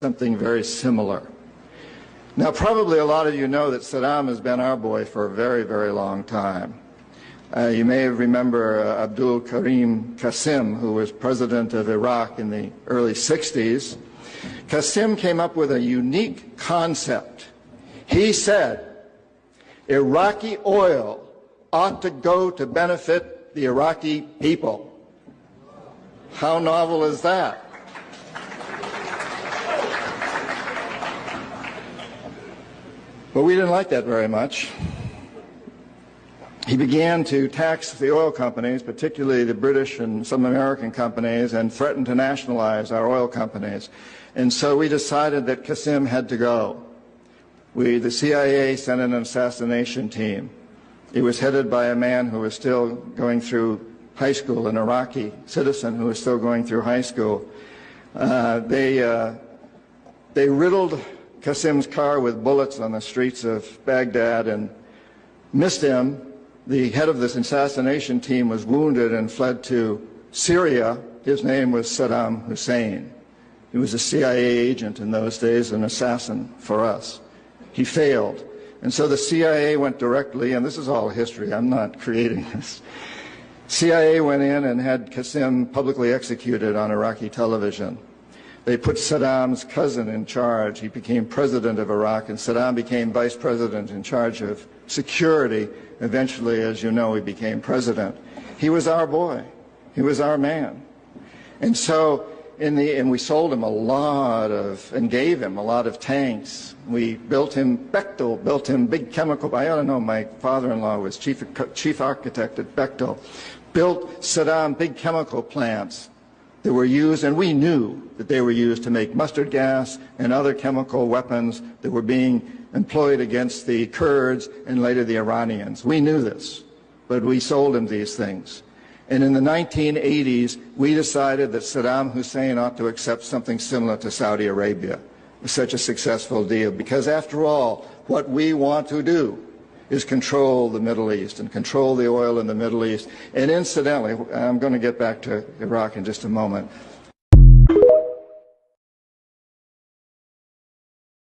something very similar. Now, probably a lot of you know that Saddam has been our boy for a very, very long time. You may remember Abdul Karim Qasim, who was president of Iraq in the early 60s. Qasim came up with a unique concept. He said, Iraqi oil ought to go to benefit the Iraqi people. How novel is that? But we didn't like that very much. He began to tax the oil companies, particularly the British and some American companies, and threatened to nationalize our oil companies. And so we decided that Qasim had to go. The CIA sent an assassination team. It was headed by a man who was still going through high school, an Iraqi citizen who was still going through high school. They riddled Qasim's car with bullets on the streets of Baghdad and missed him. The head of this assassination team was wounded and fled to Syria. His name was Saddam Hussein. He was a CIA agent in those days, an assassin for us. He failed. And so the CIA went directly, and this is all history, I'm not creating this. CIA went in and had Qasim publicly executed on Iraqi television. They put Saddam's cousin in charge. He became president of Iraq, and Saddam became vice president in charge of security. Eventually, as you know, he became president. He was our boy. He was our man. And so, and we sold him a lot of, and gave him a lot of tanks. We built him, Bechtel built him big chemical, I don't know, my father-in-law was chief architect at Bechtel, built Saddam big chemical plants that were used, and we knew that they were used to make mustard gas and other chemical weapons that were being employed against the Kurds and later the Iranians. We knew this, but we sold him these things. And in the 1980s, we decided that Saddam Hussein ought to accept something similar to Saudi Arabia. It was such a successful deal, because after all, what we want to do is control the Middle East and control the oil in the Middle East. And incidentally, I'm going to get back to Iraq in just a moment.